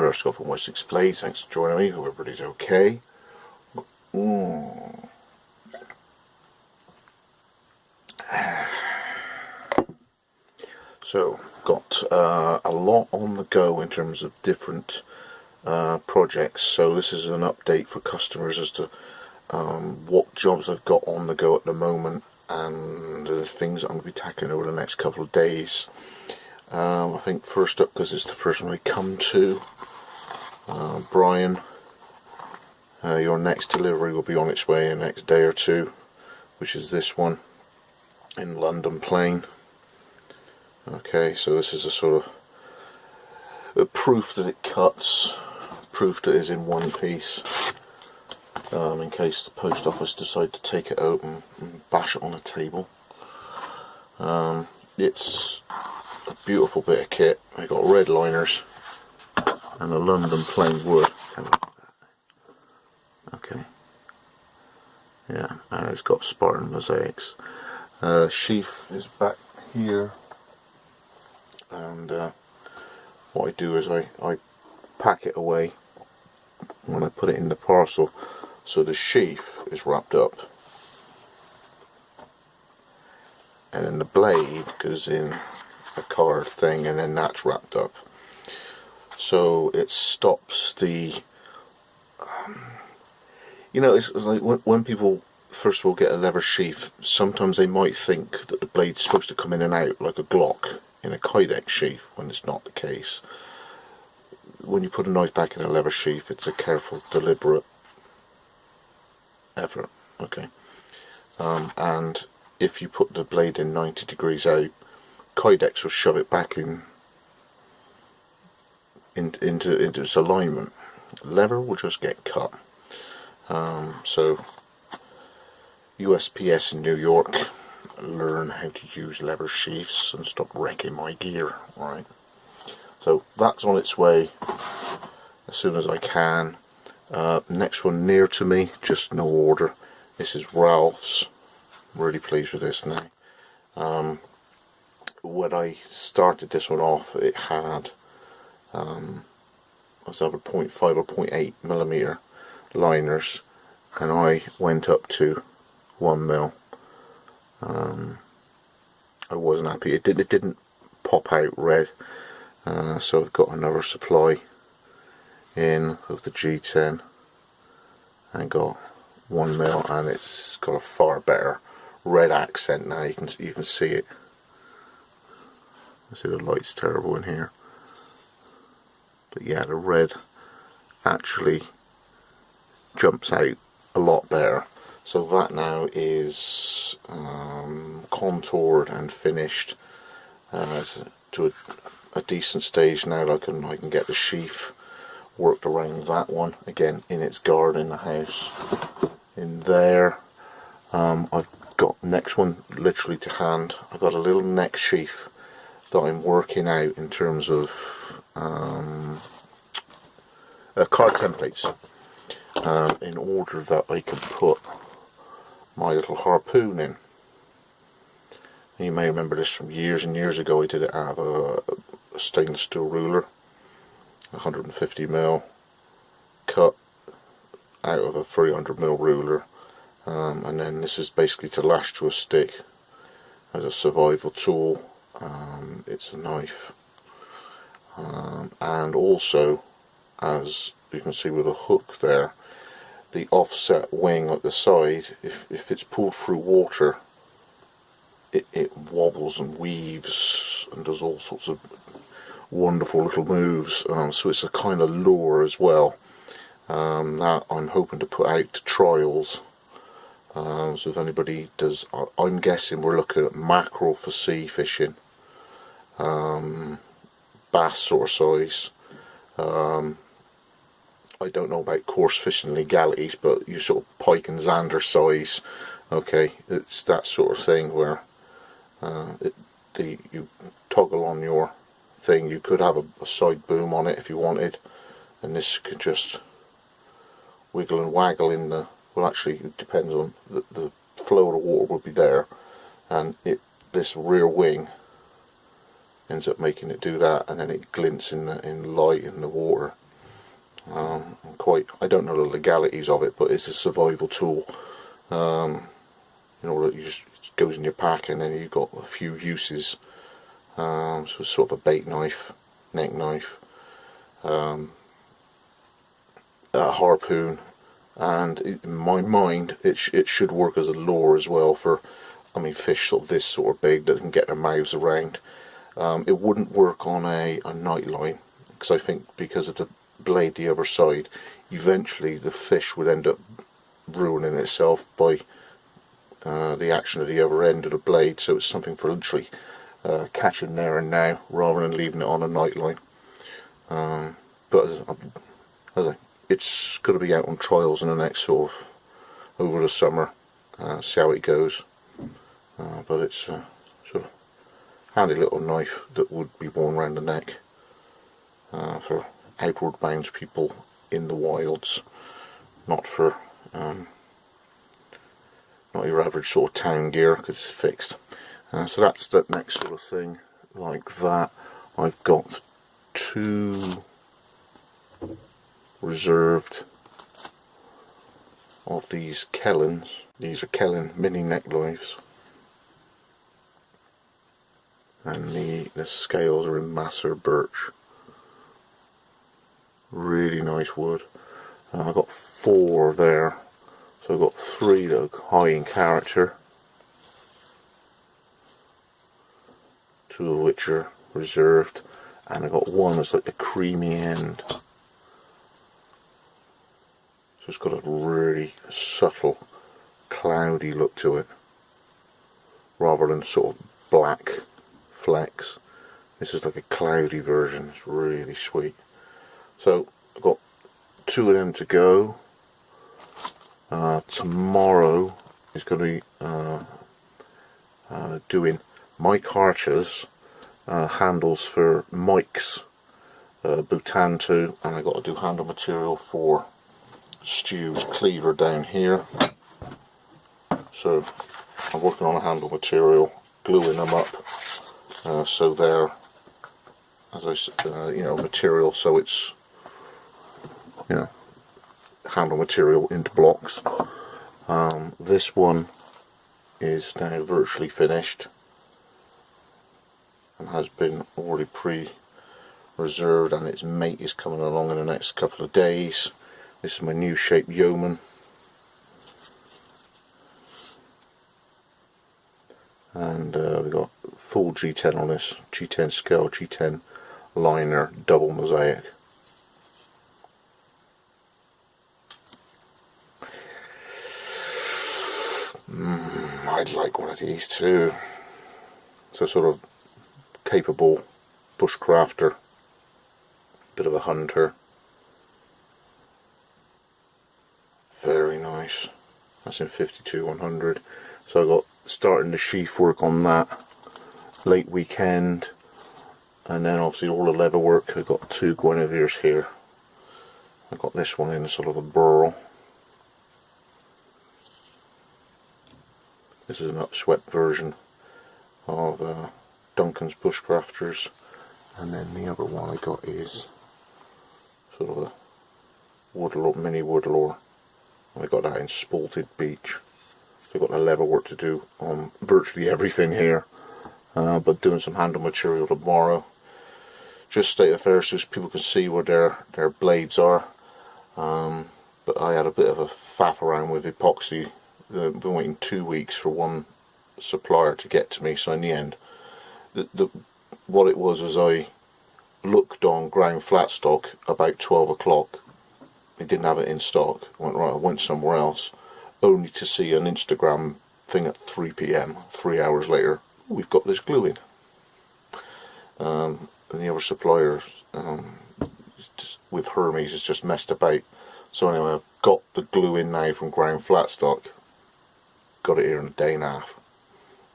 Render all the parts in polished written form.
another Scott from Wessex Blades. Thanks for joining me. Hope everybody's okay. So, got a lot on the go in terms of different projects. So this is an update for customers as to what jobs I've got on the go at the moment and the things that I'm going to be tackling over the next couple of days. I think first up, because it's the first one I come to, Brian, your next delivery will be on its way in the next day or two, which is this one in London Plain. Okay, so this is a sort of a proof that it cuts, proof that it is in one piece, in case the post office decide to take it out and bash it on a table. It's a beautiful bit of kit. I got red liners and a London Plain wood. Okay, yeah, and it's got Spartan mosaics. Sheath is back here, and what I do is I pack it away when I put it in the parcel, so the sheath is wrapped up, and then the blade goes in a card thing, and then that's wrapped up, so it stops the you know, it's like when people first of all get a leather sheath, sometimes they might think that the blade's supposed to come in and out like a Glock in a kydex sheath, when it's not the case. When you put a knife back in a leather sheath, it's a careful, deliberate effort. Okay, and if you put the blade in 90 degrees out, kydex will shove it back into its alignment. Leather will just get cut. So USPS in New York, learn how to use leather sheaths and stop wrecking my gear. Alright, so that's on its way as soon as I can. Next one near to me, just no order. This is Ralph's. Really pleased with this now. When I started this one off, it had I was either 0.5 or 0.8 millimeter liners, and I went up to 1 mil. I wasn't happy. It didn't pop out red, so I've got another supply in of the G10 and got 1 mil, and it's got a far better red accent now. You can see it. I see the light's terrible in here, but yeah, the red actually jumps out a lot better. So that now is contoured and finished to a decent stage now. I can get the sheath worked around that one again in its guard in the house in there. I've got next one literally to hand. I've got a little neck sheath that I'm working out in terms of card templates, in order that I can put my little harpoon in. You may remember this from years and years ago. I did it out of a stainless steel ruler, 150mm, cut out of a 300mm ruler, and then this is basically to lash to a stick as a survival tool. It's a knife, and also, as you can see with a hook there, the offset wing at the side, if it's pulled through water, it wobbles and weaves and does all sorts of wonderful little moves, so it's a kind of lure as well, that I'm hoping to put out to trials. So if anybody does, I'm guessing we're looking at mackerel for sea fishing, bass sort of size. I don't know about coarse fishing legalities, but you sort of pike and zander size. Okay, it's that sort of thing where you toggle on your thing. You could have a side boom on it if you wanted, and this could just wiggle and waggle in the, well, actually it depends on the flow of the water would be there, and this rear wing ends up making it do that, and then it glints in light in the water. I don't know the legalities of it, but it's a survival tool. You know, it just goes in your pack, and then you've got a few uses. So it's sort of a bait knife, neck knife, a harpoon, and in my mind it should work as a lure as well for, I mean, fish sort of this sort of big that can get their mouths around. It wouldn't work on a night line, because I think because of the blade the other side, eventually the fish would end up ruining itself by the action of the other end of the blade. So it's something for literally catching there and now rather than leaving it on a night line. But it's going to be out on trials in the next sort of over the summer, see how it goes. But it's a sort of handy little knife that would be worn around the neck for outward bound people in the wilds, not for not your average sort of town gear, because it's fixed. So that's the next sort of thing like that. I've got 2 reserved of these Kellens. These are Kellens mini neck knives, and the scales are in Masser birch. Really nice wood. I've got 4 there, so I've got 3 that are high in character, 2 of which are reserved, and I've got 1 that's like the creamy end. So it's got a really subtle, cloudy look to it, rather than sort of black flecks. This is like a cloudy version. It's really sweet. So I've got 2 of them to go. Tomorrow is going to be doing Mike Archer's handles for Mike's Bhutan 2, and I've got to do handle material for Stu's cleaver down here. So I'm working on a handle material, gluing them up, so they're, as I said, you know, material, so it's, you know, handle material into blocks. This one is now virtually finished and has been already pre-reserved, and its mate is coming along in the next couple of days. This is my new shape Yeoman, and we've got full G10 on this, G10 scale, G10 liner, double mosaic. I'd like one of these too. So sort of capable bushcrafter, bit of a hunter. Very nice. That's in 52-100. So I got starting the sheath work on that late weekend, and then obviously all the leather work. I've got 2 Guinevere's here. I've got this one in sort of a burl. This is an upswept version of Duncan's Bushcrafters, and then the other one I got is sort of a woodlore, mini woodlore. I got that in spalted beech. So I've got the leather work to do on virtually everything here, but doing some handle material tomorrow. Just state affairs so people can see where their blades are. But I had a bit of a faff around with epoxy. I've been waiting 2 weeks for one supplier to get to me, so in the end, what it was I looked on ground flat stock about 12 o'clock. They didn't have it in stock. I went, right, I went somewhere else, only to see an Instagram thing at 3 PM, 3 hours later, we've got this glue in. And the other supplier, just, with Hermes, has just messed about. So anyway, I've got the glue in now from ground flat stock. Got it here in a day and a half.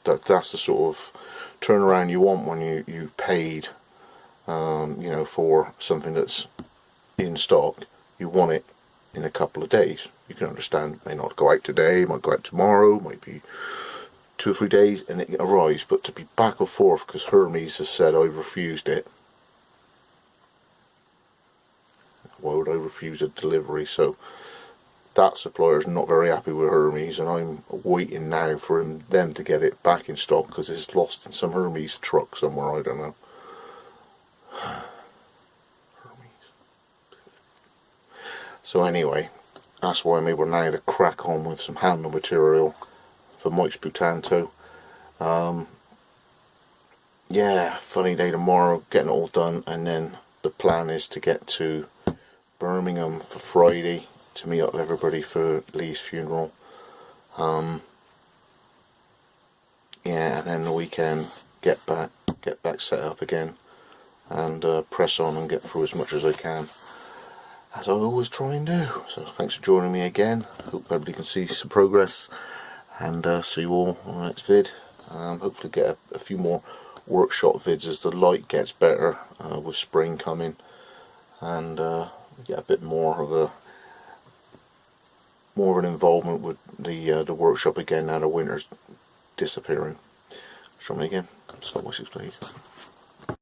That's the sort of turnaround you want when you've paid, you know, for something that's in stock. You want it in a couple of days. You can understand it may not go out today, might go out tomorrow, might be 2 or 3 days, and it arrives. But to be back and forth because Hermes has said I refused it. Why would I refused a delivery, so that supplier's not very happy with Hermes, and I'm waiting now for them to get it back in stock because it's lost in some Hermes truck somewhere, I don't know. So anyway, that's why I'm able now to crack on with some handle material for Mike's Butanto. Yeah, funny day tomorrow, getting it all done, and then the plan is to get to Birmingham for Friday to meet up with everybody for Lee's funeral. Yeah, and then the weekend get back set up again, and press on and get through as much as I can, as I always try and do. So thanks for joining me again. Hope everybody can see some progress, and see you all on the next vid. Hopefully get a few more workshop vids as the light gets better with spring coming, and get a bit more of an involvement with the workshop again now the winter's disappearing. Show me again. Scott Wessex, please.